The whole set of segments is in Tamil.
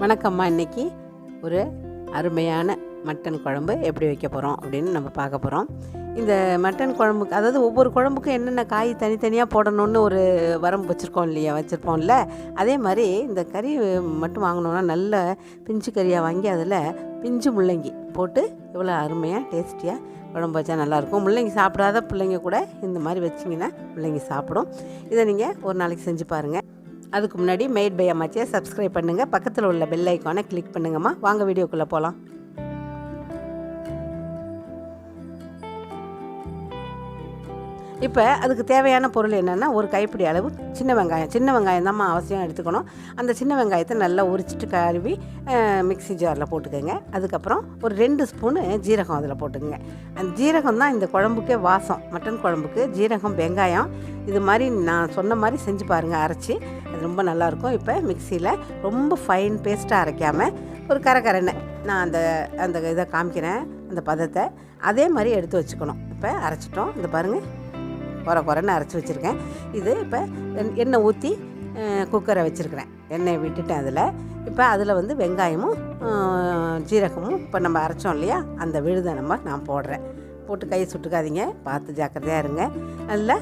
வணக்கம்மா. இன்றைக்கி ஒரு அருமையான மட்டன் குழம்பு எப்படி வைக்க போகிறோம் அப்படின்னு நம்ம பார்க்க போகிறோம். இந்த மட்டன் குழம்புக்கு, அதாவது ஒவ்வொரு குழம்புக்கும் என்னென்ன காய் தனித்தனியாக போடணுன்னு ஒரு வரம்பு வச்சுருப்போம்ல, அதே மாதிரி இந்த கறி மட்டும் வாங்கினோன்னா நல்ல பிஞ்சு கறியாக வாங்கி அதில் பிஞ்சு முள்ளங்கி போட்டு இவ்வளோ அருமையாக டேஸ்டியாக குழம்பு வச்சா நல்லாயிருக்கும். முள்ளங்கி சாப்பிடாத பிள்ளைங்க கூட இந்த மாதிரி வச்சிங்கன்னா முள்ளங்கி சாப்பிடும். இதை நீங்கள் ஒரு நாளைக்கு செஞ்சு பாருங்கள். அதுக்கு முன்னாடி மேட் பை அம்மாச்சியை சப்ஸ்கிரைப் பண்ணுங்கள், பக்கத்தில் உள்ள பெல் ஐக்கானை கிளிக் பண்ணுங்கம்மா. வாங்க வீடியோக்குள்ளே போகலாம். இப்போ அதுக்கு தேவையான பொருள் என்னென்னா, ஒரு கைப்பிடி அளவு சின்ன வெங்காயம் தான்மா அவசியம் எடுத்துக்கணும். அந்த சின்ன வெங்காயத்தை நல்லா உரிச்சிட்டு கழுவி மிக்ஸி ஜாரில் போட்டுக்கோங்க. அதுக்கப்புறம் ஒரு 2 ஸ்பூனு ஜீரகம் அதில் போட்டுக்கோங்க. அந்த ஜீரகம் தான் இந்த குழம்புக்கே வாசம். மட்டன் குழம்புக்கு ஜீரகம், வெங்காயம் இது மாதிரி நான் சொன்ன மாதிரி செஞ்சு பாருங்கள், அரைச்சி அது ரொம்ப நல்லாயிருக்கும். இப்போ மிக்சியில் ரொம்ப ஃபைன் பேஸ்ட்டாக அரைக்காமல் ஒரு கரன்னு நான் அந்த இதை காமிக்கிறேன், அந்த பதத்தை அதே மாதிரி எடுத்து வச்சுக்கணும். இப்போ அரைச்சிட்டோம், இந்த பாருங்கள் குறைன்னு அரைச்சி வச்சுருக்கேன். இது இப்போ எண்ணெய் ஊற்றி குக்கரை வச்சுருக்கிறேன், எண்ணெயை விட்டுட்டேன். இப்போ அதில் வந்து வெங்காயமும் ஜீரகமும் இப்போ நம்ம அரைச்சோம் இல்லையா, அந்த விழுதை நான் போடுறேன். போட்டு கை சுட்டுக்காதீங்க, பார்த்து ஜாக்கிரதையாக இருங்க. நல்லா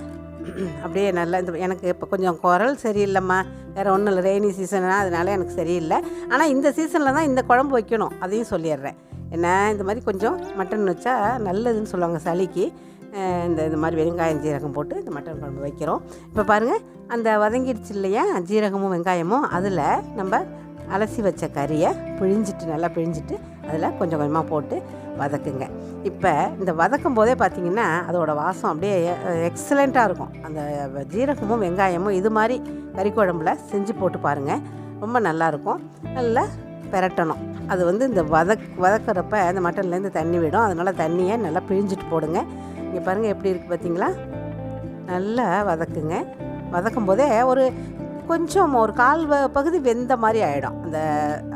அப்படியே நல்லா எனக்கு இப்போ கொஞ்சம் குரல் சரியில்லைம்மா, வேறு ஒன்றும் இல்லை, ரெய்னி சீசனா, அதனால எனக்கு சரியில்லை. ஆனால் இந்த சீசனில் தான் இந்த குழம்பு வைக்கணும், அதையும் சொல்லிடுறேன். என்ன இந்த மாதிரி கொஞ்சம் மட்டன் வச்சா நல்லதுன்னு சொல்லுவாங்க சளிக்கு. இது மாதிரி வெங்காயம் ஜீரகம் போட்டு இந்த மட்டன் குழம்பு வைக்கிறோம். இப்போ பாருங்கள், அந்த வதங்கிடுச்சு இல்லையா ஜீரகமும் வெங்காயமும், அதில் நம்ம அலசி வச்ச கறியை நல்லா பிழிஞ்சிட்டு அதில் கொஞ்சம் கொஞ்சமாக போட்டு வதக்குங்க. இப்போ இந்த வதக்கும் போதே பார்த்திங்கன்னா அதோட வாசம் அப்படியே எக்ஸலண்ட்டாக இருக்கும். அந்த ஜீரகமும் வெங்காயமும் இது மாதிரி கறி குழம்புல செஞ்சு போட்டு பாருங்கள், ரொம்ப நல்லாயிருக்கும். நல்லா பெரட்டணும். அது வந்து இந்த வதக்கிறப்ப அந்த மட்டன்லேருந்து தண்ணி விடும், அதனால் தண்ணியை நல்லா பிழிஞ்சிட்டு போடுங்க. இங்கே பாருங்கள் எப்படி இருக்குது பார்த்தீங்களா, நல்லா வதக்குங்க. வதக்கும் போதே கொஞ்சம் ஒரு கால் பகுதி வெந்த மாதிரி ஆகிடும்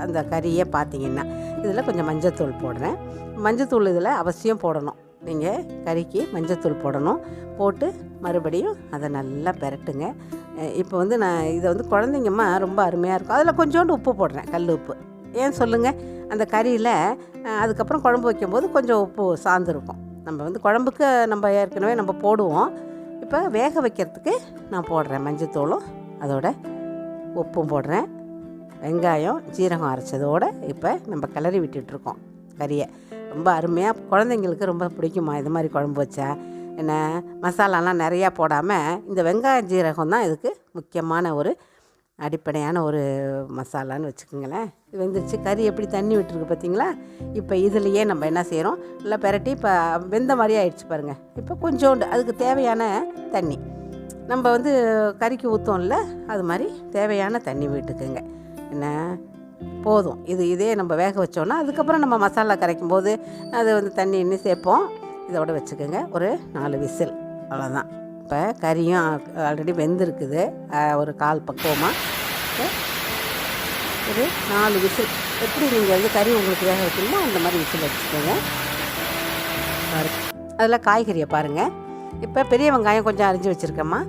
அந்த கறியை பார்த்திங்கன்னா. இதில் கொஞ்சம் மஞ்சத்தூள் போடுறேன். மஞ்சத்தூள் இதில் அவசியம் போடணும், நீங்கள் கறிக்கு மஞ்சத்தூள் போடணும். போட்டு மறுபடியும் அதை நல்லா பெரட்டுங்க. இப்போ வந்து நான் இதை வந்து குழந்தைங்கம்மா ரொம்ப அருமையாக இருக்கும். அதில் கொஞ்சோண்டு உப்பு போடுறேன், கல் உப்பு. ஏன் சொல்லுங்கள், அந்த கறியில் அதுக்கப்புறம் குழம்பு வைக்கும்போது கொஞ்சம் உப்பு சார்ந்துருக்கும். நம்ம வந்து குழம்புக்கு நம்ம ஏற்கனவே நம்ம போடுவோம். இப்போ வேக வைக்கிறதுக்கு நான் போடுறேன் மஞ்சத்தூளும் அதோட உப்பும் போடுறேன். வெங்காயம் ஜீரகம் அரைச்சதோடு இப்போ நம்ம கிளறி விட்டுட்ருக்கோம் கறியை. ரொம்ப அருமையாக குழந்தைங்களுக்கு ரொம்ப பிடிக்குமா இது மாதிரி குழம்பு வச்சா. என்ன மசாலாலாம் நிறையா போடாமல் இந்த வெங்காயம் ஜீரகம் தான் இதுக்கு முக்கியமான ஒரு அடிப்படையான ஒரு மசாலான்னு வச்சுக்கோங்களேன். இது வெந்துருச்சு, கறி எப்படி தண்ணி விட்டுருக்கு பார்த்தீங்களா. இப்போ இதுலையே நம்ம என்ன செய்கிறோம், நல்லா பெரட்டி இப்போ வெந்த மாதிரி ஆயிடுச்சு பாருங்கள். இப்போ கொஞ்சோண்டு அதுக்கு தேவையான தண்ணி நம்ம வந்து கறிக்கு ஊற்றோம்ல, அது மாதிரி தேவையான தண்ணி விட்டுக்குங்க. என்ன போதும், இதே நம்ம வேக வச்சோன்னா அதுக்கப்புறம் நம்ம மசாலா கரைக்கும் போது அது வந்து தண்ணி இன்னும் சேர்ப்போம். இதோடு வச்சுக்கோங்க, ஒரு 4 விசில், அவ்வளோதான். இப்போ கறியும் ஆல்ரெடி வெந்திருக்குது, ஒரு கால் பக்குவமாக ஒரு 4 விசில். எப்படி நீங்கள் வந்து கறி உங்களுக்கு வேக வைக்கணுமோ அந்த மாதிரி விசில் வச்சுக்கோங்க. அதில் காய்கறியை பாருங்கள். இப்போ பெரிய வெங்காயம் கொஞ்சம் அரிஞ்சு வச்சுருக்கேம்மா,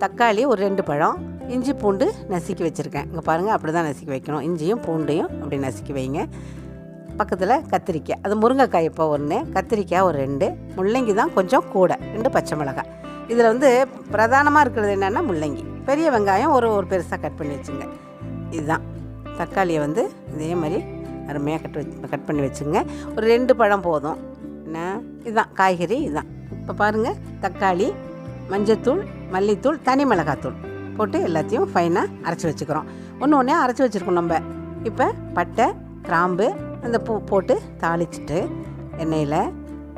தக்காளி ஒரு 2 பழம், இஞ்சி பூண்டு நசுக்கி வச்சுருக்கேன். இங்கே பாருங்கள், அப்படி தான் நசுக்கி வைக்கணும். இஞ்சியும் பூண்டையும் அப்படி நசுக்கி வைங்க. பக்கத்தில் கத்திரிக்காய், அது முருங்கைக்காய் இப்போ 1, கத்திரிக்காய் ஒரு 2, முள்ளங்கி தான் கொஞ்சம் கூட 2 பச்சை மிளகாய். இதில் வந்து பிரதானமாக இருக்கிறது என்னென்னா முள்ளங்கி. பெரிய வெங்காயம் ஒரு பெருசாக கட் பண்ணி வச்சுங்க. இதுதான் தக்காளியை வந்து இதே மாதிரி அருமையாக கட் பண்ணி வச்சுங்க. ஒரு 2 பழம் போதும். என்ன இதுதான் காய்கறி, இதுதான். இப்போ பாருங்கள், தக்காளி, மஞ்சத்தூள், மல்லித்தூள், தனி மிளகாத்தூள் போட்டு எல்லாத்தையும் ஃபைனாக அரைச்சி வச்சுக்கிறோம். ஒன்று அரைச்சி வச்சுருக்கோம் நம்ம. இப்போ பட்டை, கிராம்பு, அந்த பூ போட்டு தாளிச்சிட்டு எண்ணெயில்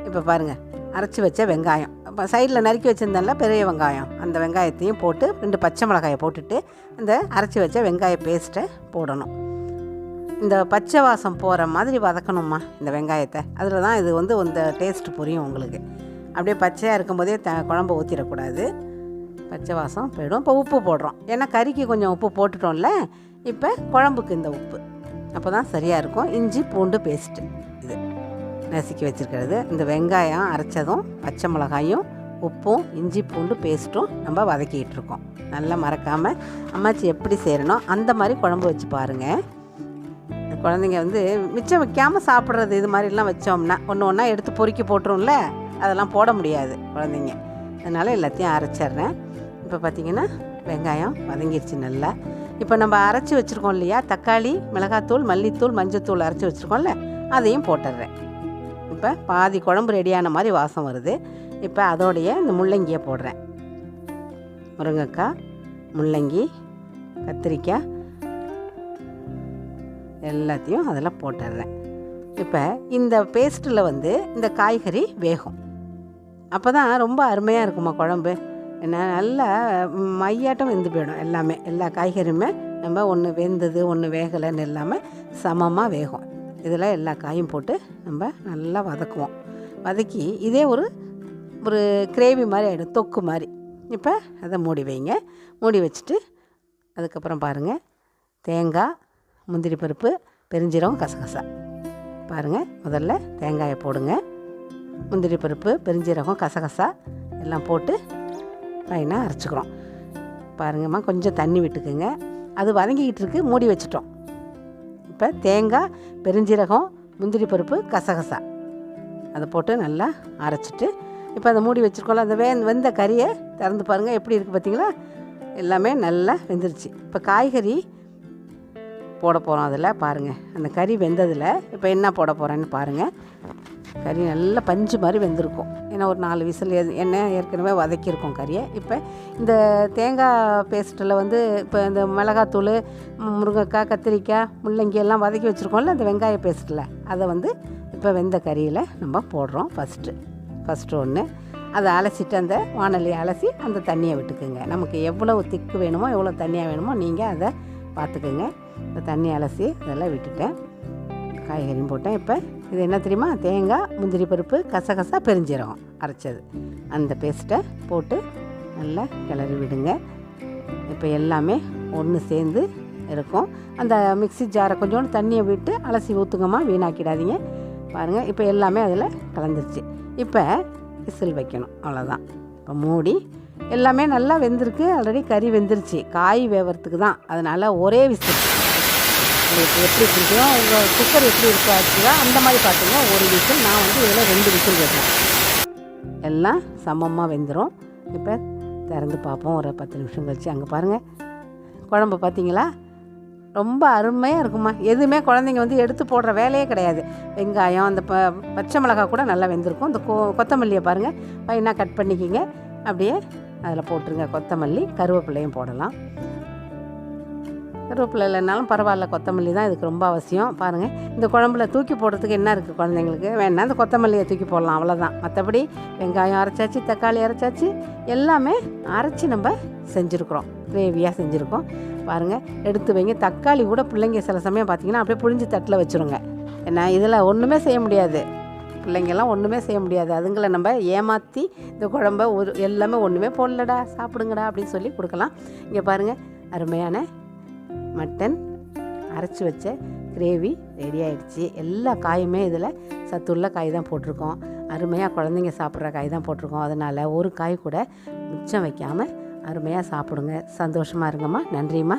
இப்போ பாருங்கள் அரைச்சி வச்ச வெங்காயம், இப்போ சைடில் நறுக்கி வச்சுருந்தால பெரிய வெங்காயம், அந்த வெங்காயத்தையும் போட்டு 2 பச்சை மிளகாயை போட்டுட்டு அந்த அரைச்சி வச்ச வெங்காய பேஸ்ட்டை போடணும். இந்த பச்சை வாசம் போகிற மாதிரி வதக்கணும்மா இந்த வெங்காயத்தை. அதில் தான் இது வந்து இந்த டேஸ்ட்டு புரியும் உங்களுக்கு. அப்படியே பச்சையாக இருக்கும்போதே குழம்பு ஊற்றிடக்கூடாது, பச்சை வாசம் போயிடும். இப்போ உப்பு போடுறோம், ஏன்னா கறிக்கு கொஞ்சம் உப்பு போட்டுட்டோம்ல. இப்போ குழம்புக்கு இந்த உப்பு அப்போ தான் சரியாக இருக்கும். இஞ்சி பூண்டு பேஸ்ட்டு இது நசுக்கி வச்சுருக்கிறது. இந்த வெங்காயம் அரைச்சதும் பச்சை மிளகாயும் உப்பும் இஞ்சி பூண்டு பேஸ்ட்டும் நம்ம வதக்கிட்டு இருக்கோம். நல்லா மறக்காமல் அம்மாச்சி எப்படி செய்யணும் அந்த மாதிரி குழம்பு வச்சு பாருங்கள். குழந்தைங்க வந்து மிச்சம் வைக்காமல் சாப்பிட்றது இது மாதிரிலாம் வச்சோம்னா ஒன்று ஒன்றா எடுத்து பொறுக்கி போட்டுரும்ல, அதெல்லாம் போட முடியாது குழந்தைங்க. அதனால் எல்லாத்தையும் அரைச்சிட்றேன். இப்போ பார்த்திங்கன்னா வெங்காயம் வதங்கிடுச்சு நல்லா. இப்போ நம்ம அரைச்சி வச்சுருக்கோம் இல்லையா, தக்காளி, மிளகாத்தூள், மல்லித்தூள், மஞ்சத்தூள் அரைச்சி வச்சுருக்கோம்ல, அதையும் போட்டுடுறேன். இப்போ பாதி குழம்பு ரெடியான மாதிரி வாசம் வருது. இப்போ அதோடைய இந்த முள்ளங்கியை போடுறேன். முருங்கைக்காய், முள்ளங்கி, கத்திரிக்காய் எல்லாத்தையும் அதில் போட்டுடுறேன். இப்போ இந்த பேஸ்ட்டில் வந்து இந்த காய்கறி வேகும். அப்போ தான் ரொம்ப அருமையாக இருக்குமா குழம்பு. என்ன நல்லா மையாட்டம் வெந்து போயிடும் எல்லாமே. எல்லா காய்கறியுமே நம்ம ஒன்று வெந்தது ஒன்று வேகலைன்னு இல்லாமல் சமமாக வேகும். இதில் எல்லா காயும் போட்டு நம்ம நல்லா வதக்குவோம். வதக்கி இதே ஒரு கிரேவி மாதிரி ஆகிடும், தொக்கு மாதிரி. இப்போ அதை மூடி வைங்க. மூடி வச்சுட்டு அதுக்கப்புறம் பாருங்கள், தேங்காய், முந்திரி பருப்பு, பெருஞ்சீரகம், கசகசா. பாருங்கள், முதல்ல தேங்காயை போடுங்க. முந்திரி பருப்பு, பெருஞ்சீரகம், கசகசா எல்லாம் போட்டு ஃபைனாக அரைச்சிக்கிறோம். பாருங்கம்மா, கொஞ்சம் தண்ணி விட்டுக்குங்க. அது வதங்கிக்கிட்டு இருக்கு, மூடி வச்சிட்டோம். இப்போ தேங்காய், பெருஞ்சீரகம், முந்திரி பருப்பு, கசகசா அதை போட்டு நல்லா அரைச்சிட்டு இப்போ அதை மூடி வச்சுருக்கோம்ல, அந்த வெந்த கறியை திறந்து பாருங்கள் எப்படி இருக்குது பார்த்தீங்களா. எல்லாமே நல்லா வெந்துருச்சு. இப்போ காய்கறி போட போகிறோம். அதில் பாருங்கள், அந்த கறி வெந்ததில் இப்போ என்ன போட போகிறேன்னு பாருங்கள். கறி நல்லா பஞ்சு மாதிரி வெந்திருக்கும். ஏன்னா ஒரு 4 விசில் எண்ணெய் ஏற்கனவே வதக்கியிருக்கோம் கறியை. இப்போ இந்த தேங்காய் பேஸ்ட்டில் வந்து இப்போ இந்த மிளகாத்தூள், முருங்கைக்காய், கத்திரிக்காய், முள்ளங்கி எல்லாம் வதக்கி வச்சுருக்கோம்ல அந்த வெங்காய பேஸ்ட்டில், அதை வந்து இப்போ வெந்த கறியில் நம்ம போடுறோம். ஃபஸ்ட்டு ஒன்று அதை அலசிட்டு அந்த வாணலியை அலசி அந்த தண்ணியை விட்டுக்குங்க. நமக்கு எவ்வளோ திக்கு வேணுமோ எவ்வளோ தண்ணியாக வேணுமோ நீங்கள் அதை பார்த்துக்குங்க. இந்த தண்ணி அலசி அதெல்லாம் விட்டுட்டேன். காய்கறியும் போட்டேன். இப்போ இது என்ன தெரியுமா, தேங்காய், முந்திரி பருப்பு, கசகசா, பெருஞ்சீரகம் அரைச்சது, அந்த பேஸ்ட்டை போட்டு நல்லா கிளறி விடுங்க. இப்போ எல்லாமே ஒன்று சேர்ந்து இருக்கும். அந்த மிக்ஸி ஜாரை கொஞ்சோண்டு தண்ணியை விட்டு அலசி ஊற்றுங்கம்மா, வீணாக்கிடாதீங்க. பாருங்கள், இப்போ எல்லாமே அதில் கலந்துருச்சு. இப்போ விசில் வைக்கணும், அவ்வளோதான். இப்போ மூடி எல்லாமே நல்லா வெந்திருக்கு. ஆல்ரெடி கறி வெந்துருச்சு, காய் வேவறதுக்கு தான். அதனால் ஒரே விசில். உங்களுக்கு எப்படி பிடிக்கும், உங்கள் குக்கர் எப்படி இருக்கோ ஆச்சுதா அந்த மாதிரி பார்த்துங்க. ஒரு விசில், நான் வந்து இதில் 2 விசில் வைக்கிறேன். எல்லாம் சமமாக வெந்துடும். இப்போ திறந்து பார்ப்போம் ஒரு 10 நிமிஷம் கழிச்சு. அங்கே பாருங்கள், குழம்பு பார்த்தீங்களா, ரொம்ப அருமையாக இருக்குமா. எதுவுமே குழந்தைங்க வந்து எடுத்து போடுற வேலையே கிடையாது. வெங்காயம், அந்த பச்சை மிளகாய் கூட நல்லா வெந்திருக்கும். இந்த கொத்தமல்லியை பாருங்கள், ஃபைனாக கட் பண்ணிக்கிங்க. அப்படியே அதில் போட்டுருங்க. கொத்தமல்லி, கருவேப்பிலையும் போடலாம். கருவேப்பிலை இல்லைனாலும் பரவாயில்ல, கொத்தமல்லி தான் இதுக்கு ரொம்ப அவசியம். பாருங்கள், இந்த குழம்புல தூக்கி போடுறதுக்கு என்ன இருக்குது குழந்தைங்களுக்கு, வேணா இந்த கொத்தமல்லியை தூக்கி போடலாம், அவ்வளோதான். மற்றபடி வெங்காயம் அரைச்சாச்சு, தக்காளி அரைச்சாச்சு, எல்லாமே அரைச்சி நம்ம செஞ்சுருக்குறோம், கிரேவியாக செஞ்சுருக்கோம். பாருங்கள், எடுத்து வைங்க. தக்காளி கூட பிள்ளைங்க சில சமயம் பார்த்திங்கன்னா அப்படியே புழிஞ்சு தட்டில் வச்சுருங்க. ஏன்னா இதில் ஒன்றுமே செய்ய முடியாது, பிள்ளைங்கெல்லாம் ஒன்றுமே செய்ய முடியாது. அதுங்களை நம்ம ஏமாற்றி இந்த குழம்பை எல்லாமே ஒன்றுமே போடலடா சாப்பிடுங்கடா அப்படின்னு சொல்லி கொடுக்கலாம். இங்கே பாருங்கள், அருமையான மட்டன் அரைச்சி வச்ச கிரேவி ரெடி ஆகிடுச்சு. எல்லா காயுமே இதில் சத்துள்ள காய் தான் போட்டிருக்கோம். அருமையாக குழந்தைங்க சாப்பிட்ற காய் தான் போட்டிருக்கோம். அதனால் ஒரு காய் கூட மிச்சம் வைக்காமல் அருமையாக சாப்பிடுங்க. சந்தோஷமாக இருங்கம்மா. நன்றிம்மா.